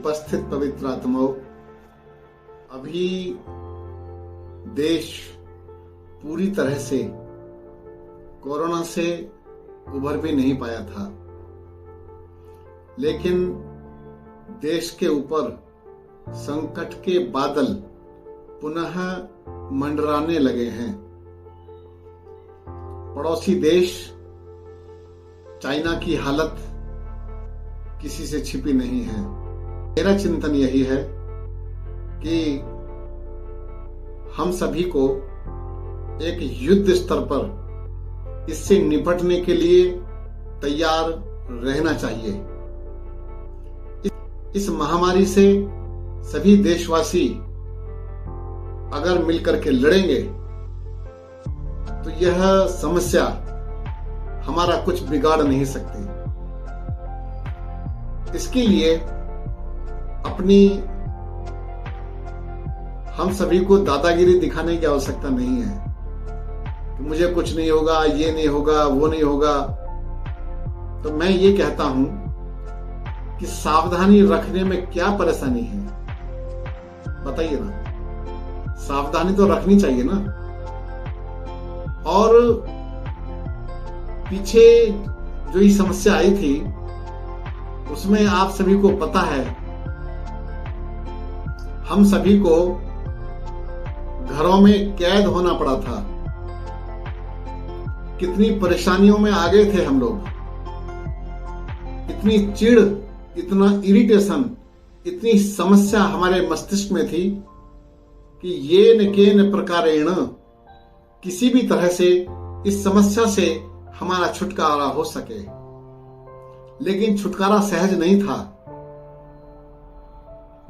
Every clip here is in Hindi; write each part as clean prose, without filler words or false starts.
उपस्थित पवित्र आत्माओं, अभी देश पूरी तरह से कोरोना से उभर भी नहीं पाया था, लेकिन देश के ऊपर संकट के बादल पुनः मंडराने लगे हैं। पड़ोसी देश चाइना की हालत किसी से छिपी नहीं है। मेरा चिंतन यही है कि हम सभी को एक युद्ध स्तर पर इससे निपटने के लिए तैयार रहना चाहिए। इस महामारी से सभी देशवासी अगर मिलकर के लड़ेंगे तो यह समस्या हमारा कुछ बिगाड़ नहीं सकती। इसके लिए हम सभी को दादागिरी दिखाने की आवश्यकता नहीं है कि मुझे कुछ नहीं होगा, ये नहीं होगा, वो नहीं होगा। तो मैं ये कहता हूं कि सावधानी रखने में क्या परेशानी है, बताइए ना। सावधानी तो रखनी चाहिए ना। और पीछे जो ये समस्या आई थी उसमें आप सभी को पता है, हम सभी को घरों में कैद होना पड़ा था। कितनी परेशानियों में आ गए थे हम लोग। इतनी चिढ़, इतना इरिटेशन, इतनी समस्या हमारे मस्तिष्क में थी कि येन केन प्रकारेण किसी भी तरह से इस समस्या से हमारा छुटकारा हो सके। लेकिन छुटकारा सहज नहीं था,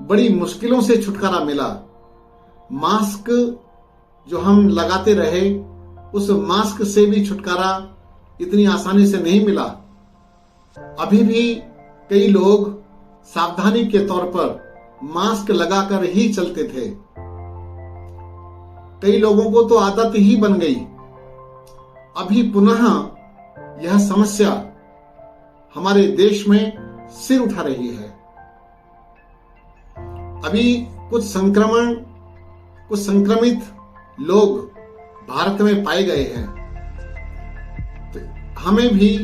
बड़ी मुश्किलों से छुटकारा मिला। मास्क जो हम लगाते रहे, उस मास्क से भी छुटकारा इतनी आसानी से नहीं मिला। अभी भी कई लोग सावधानी के तौर पर मास्क लगाकर ही चलते थे। कई लोगों को तो आदत ही बन गई। अभी पुनः यह समस्या हमारे देश में सिर उठा रही है। अभी कुछ संक्रमित लोग भारत में पाए गए हैं। तो हमें भी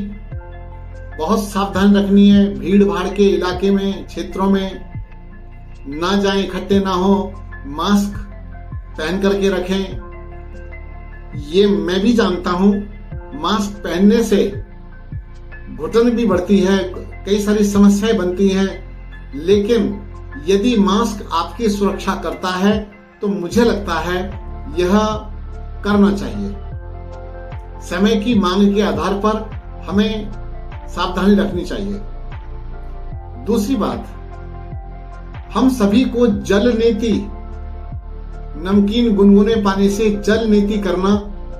बहुत सावधान रखनी है। भीड़ भाड़ के इलाके में, क्षेत्रों में ना जाएं, इकट्ठे ना हो, मास्क पहन करके रखें। ये मैं भी जानता हूं, मास्क पहनने से घुटन भी बढ़ती है, कई सारी समस्याएं बनती हैं। लेकिन यदि मास्क आपकी सुरक्षा करता है तो मुझे लगता है यह करना चाहिए। समय की मांग के आधार पर हमें सावधानी रखनी चाहिए। दूसरी बात, हम सभी को जल नीति, नमकीन गुनगुने पानी से जल नीति करना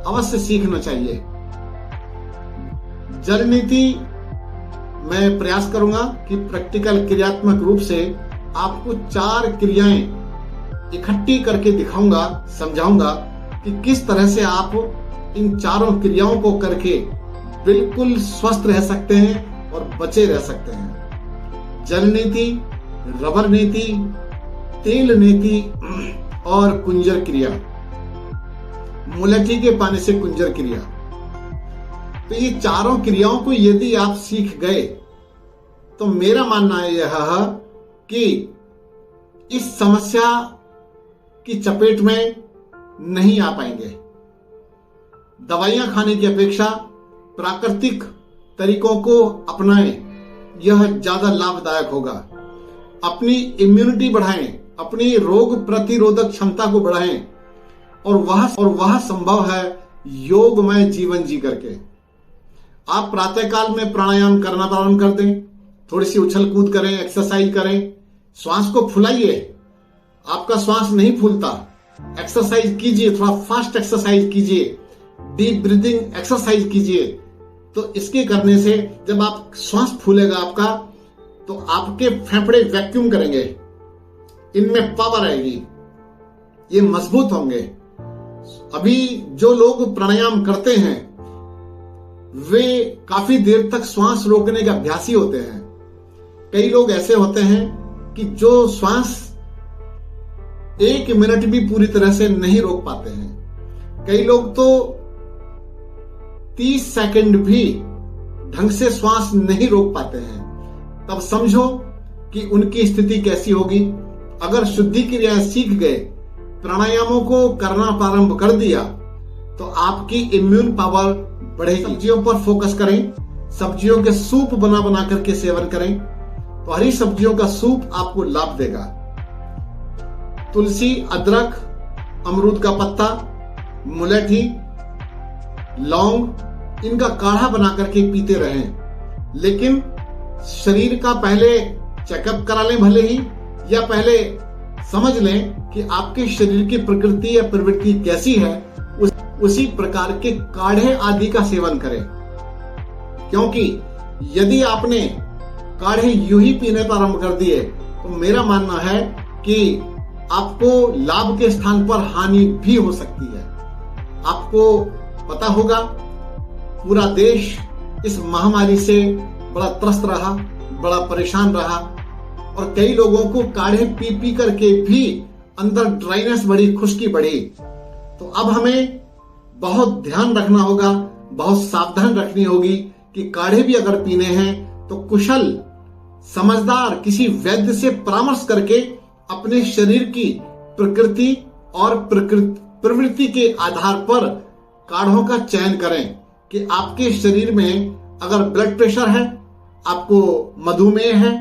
अवश्य सीखना चाहिए। जल नीति मैं प्रयास करूंगा कि प्रैक्टिकल क्रियात्मक रूप से आपको 4 क्रियाएं इकट्ठी करके दिखाऊंगा, समझाऊंगा कि किस तरह से आप इन 4 क्रियाओं को करके बिल्कुल स्वस्थ रह सकते हैं और बचे रह सकते हैं। जल नीति, रबर नीति, तेल नीति और कुंजर क्रिया, मुलठी के पानी से कुंजर क्रिया। तो ये 4 क्रियाओं को यदि आप सीख गए तो मेरा मानना यह है कि इस समस्या की चपेट में नहीं आ पाएंगे। दवाइयां खाने की अपेक्षा प्राकृतिक तरीकों को अपनाएं, यह ज्यादा लाभदायक होगा। अपनी इम्यूनिटी बढ़ाएं, अपनी रोग प्रतिरोधक क्षमता को बढ़ाएं, और वह संभव है योगमय जीवन जी करके। आप प्रातःकाल में प्राणायाम करना प्रारंभ कर दें, थोड़ी सी उछल कूद करें, एक्सरसाइज करें, श्वास को फुलाइए। आपका श्वास नहीं फूलता, एक्सरसाइज कीजिए, थोड़ा फास्ट एक्सरसाइज कीजिए, डीप ब्रीदिंग एक्सरसाइज कीजिए। तो इसके करने से जब आप श्वास फूलेगा आपका, तो आपके फेफड़े वैक्यूम करेंगे, इनमें पावर आएगी, ये मजबूत होंगे। अभी जो लोग प्राणायाम करते हैं वे काफी देर तक श्वास रोकने के अभ्यासी होते हैं। कई लोग ऐसे होते हैं कि जो श्वास 1 मिनट भी पूरी तरह से नहीं रोक पाते हैं, कई लोग तो 30 सेकंड भी ढंग से श्वास नहीं रोक पाते हैं, तब समझो कि उनकी स्थिति कैसी होगी। अगर शुद्धि क्रियाएं सीख गए, प्राणायामों को करना प्रारंभ कर दिया, तो आपकी इम्यून पावर बढ़ेगी। सब्जियों पर फोकस करें, सब्जियों के सूप बना बना करके सेवन करें, तो हरी सब्जियों का सूप आपको लाभ देगा। तुलसी, अदरक, अमरूद का पत्ता, मुलैठी, लौंग, इनका काढ़ा बना करके पीते रहें। लेकिन शरीर का पहले चेकअप करा लें भले ही, या पहले समझ लें कि आपके शरीर की प्रकृति या प्रवृत्ति कैसी है, उसी प्रकार के काढ़े आदि का सेवन करें। क्योंकि यदि आपने काढ़े यूं ही पीने प्रारंभ कर दिए, तो मेरा मानना है कि आपको लाभ के स्थान पर हानि भी हो सकती है। आपको पता होगा, पूरा देश इस महामारी से बड़ा त्रस्त रहा, बड़ा परेशान रहा, और कई लोगों को काढ़े पी पी करके भी अंदर ड्राइनेस बढ़ी, खुश्की बढ़ी। तो अब हमें बहुत ध्यान रखना होगा, बहुत सावधान रखनी होगी कि काढ़े भी अगर पीने हैं तो कुशल समझदार किसी वैद्य से परामर्श करके अपने शरीर की प्रकृति और प्रवृत्ति के आधार पर काढ़ों का चयन करें कि आपके शरीर में अगर ब्लड प्रेशर है, आपको मधुमेह है,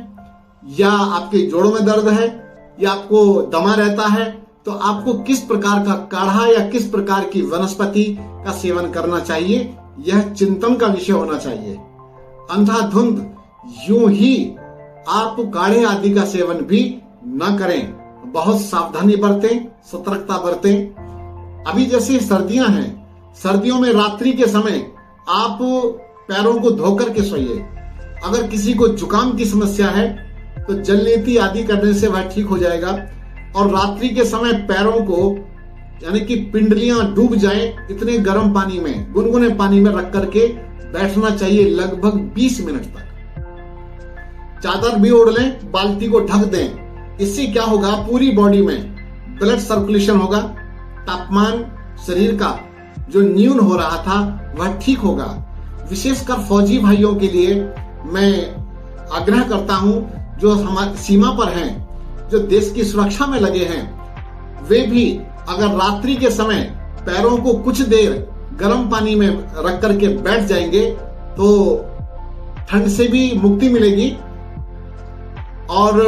या आपके जोड़ों में दर्द है, या आपको दमा रहता है, तो आपको किस प्रकार का काढ़ा या किस प्रकार की वनस्पति का सेवन करना चाहिए, यह चिंतन का विषय होना चाहिए। अंधाधुंध यूं ही आप काढ़े आदि का सेवन भी न करें, बहुत सावधानी बरतें, सतर्कता बरतें। अभी जैसे सर्दियां हैं, सर्दियों में रात्रि के समय आप पैरों को धोकर के सोइए। अगर किसी को जुकाम की समस्या है तो जलनेती आदि करने से वह ठीक हो जाएगा। और रात्रि के समय पैरों को, यानी कि पिंडलियां डूब जाएं, इतने गर्म पानी में, गुनगुने पानी में रख करके बैठना चाहिए लगभग 20 मिनट तक। चादर भी ओढ़ लें, बाल्टी को ढक दें। इससे क्या होगा, पूरी बॉडी में ब्लड सर्कुलेशन होगा, तापमान शरीर का जो न्यून हो रहा था वह ठीक होगा। विशेषकर फौजी भाइयों के लिए मैं आग्रह करता हूं, जो हमारी सीमा पर हैं, जो देश की सुरक्षा में लगे हैं, वे भी अगर रात्रि के समय पैरों को कुछ देर गर्म पानी में रख करके बैठ जाएंगे तो ठंड से भी मुक्ति मिलेगी और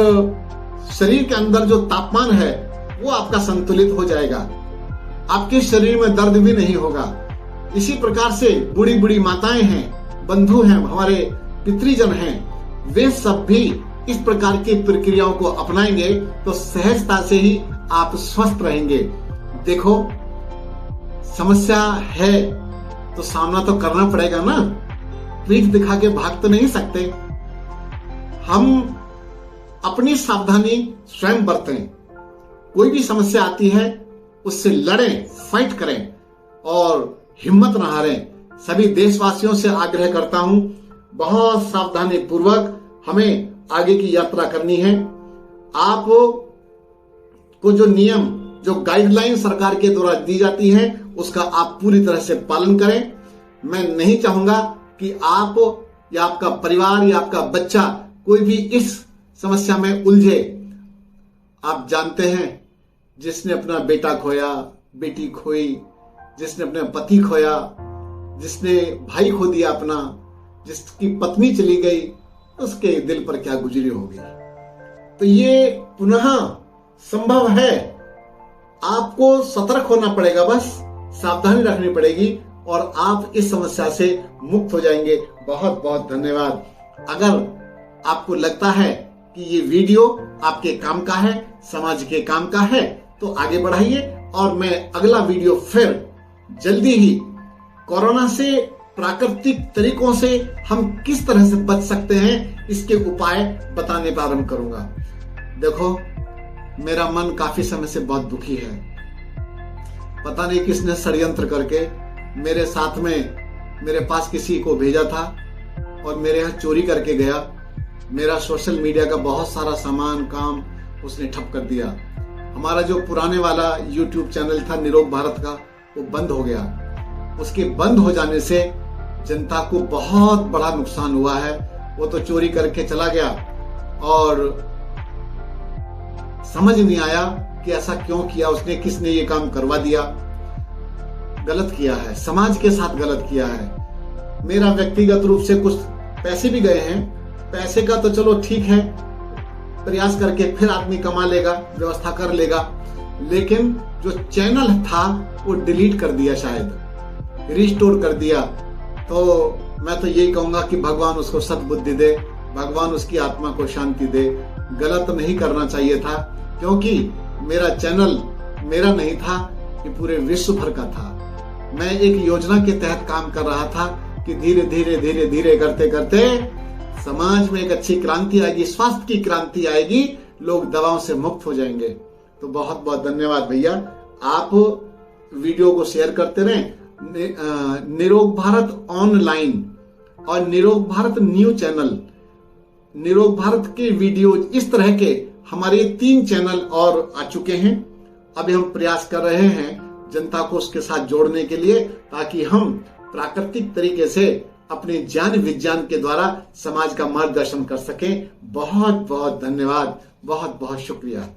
शरीर के अंदर जो तापमान है वो आपका संतुलित हो जाएगा। आपके शरीर में दर्द भी नहीं होगा। इसी प्रकार से बूढ़ी बूढ़ी माताएं हैं, बंधु हैं, हमारे पितृजन हैं, वे सब भी इस प्रकार की प्रक्रियाओं को अपनाएंगे तो सहजता से ही आप स्वस्थ रहेंगे। देखो, समस्या है तो सामना तो करना पड़ेगा ना, पीठ दिखा के भाग तो नहीं सकते। हम अपनी सावधानी स्वयं बरतें। कोई भी समस्या आती है उससे लड़ें, फाइट करें और हिम्मत न हारें। सभी देशवासियों से आग्रह करता हूं, बहुत सावधानी पूर्वक हमें आगे की यात्रा करनी है। आप को जो नियम, जो गाइडलाइन सरकार के द्वारा दी जाती है, उसका आप पूरी तरह से पालन करें। मैं नहीं चाहूंगा कि आप या आपका परिवार या आपका बच्चा कोई भी इस समस्या में उलझे। आप जानते हैं, जिसने अपना बेटा खोया, बेटी खोई, जिसने अपना पति खोया, जिसने भाई खो दिया अपना, जिसकी पत्नी चली गई, उसके दिल पर क्या गुजरी होगी। तो ये पुनः संभव है। आपको सतर्क होना पड़ेगा, बस सावधानी रखनी पड़ेगी और आप इस समस्या से मुक्त हो जाएंगे। बहुत बहुत धन्यवाद। अगर आपको लगता है कि ये वीडियो आपके काम का है, समाज के काम का है, तो आगे बढ़ाइए और मैं अगला वीडियो फिर जल्दी ही कोरोना से प्राकृतिक तरीकों से हम किस तरह से बच सकते हैं, इसके उपाय बताने प्रारंभ करूंगा। देखो, मेरा मन काफी समय से बहुत दुखी है। पता नहीं किसने षड्यंत्र करके मेरे साथ में, मेरे पास किसी को भेजा था और मेरे यहाँ चोरी करके गया मेरा सोशल मीडिया का बहुत सारा सामान काम उसने ठप कर दिया। हमारा जो पुराने वाला YouTube चैनल था निरोग भारत का, वो बंद हो गया। उसके बंद हो जाने से जनता को बहुत बड़ा नुकसान हुआ है। वो तो चोरी करके चला गया और समझ नहीं आया कि ऐसा क्यों किया उसने, किसने ये काम करवा दिया। गलत किया है, समाज के साथ गलत किया है। मेरा व्यक्तिगत रूप से कुछ पैसे भी गए हैं। पैसे का तो चलो ठीक है, प्रयास करके फिर आदमी कमा लेगा, व्यवस्था कर लेगा। लेकिन जो चैनल था वो डिलीट कर दिया, शायद रिस्टोर कर दिया। तो मैं तो यही कहूंगा कि भगवान उसको सद्बुद्धि दे, भगवान उसकी आत्मा को शांति दे। गलत नहीं करना चाहिए था, क्योंकि मेरा चैनल मेरा नहीं था, ये पूरे विश्व भर का था। मैं एक योजना के तहत काम कर रहा था कि धीरे धीरे धीरे धीरे करते करते समाज में एक अच्छी क्रांति आएगी, स्वास्थ्य की क्रांति आएगी, लोग दवाओं से मुक्त हो जाएंगे। तो बहुत बहुत धन्यवाद भैया, आप वीडियो को शेयर करते रहें। निरोग भारत ऑनलाइन और निरोग भारत न्यू चैनल, निरोग भारत के वीडियो इस तरह के हमारे 3 चैनल और आ चुके हैं। अभी हम प्रयास कर रहे हैं जनता को उसके साथ जोड़ने के लिए, ताकि हम प्राकृतिक तरीके से अपने ज्ञान विज्ञान के द्वारा समाज का मार्गदर्शन कर सकें। बहुत बहुत धन्यवाद, बहुत बहुत शुक्रिया।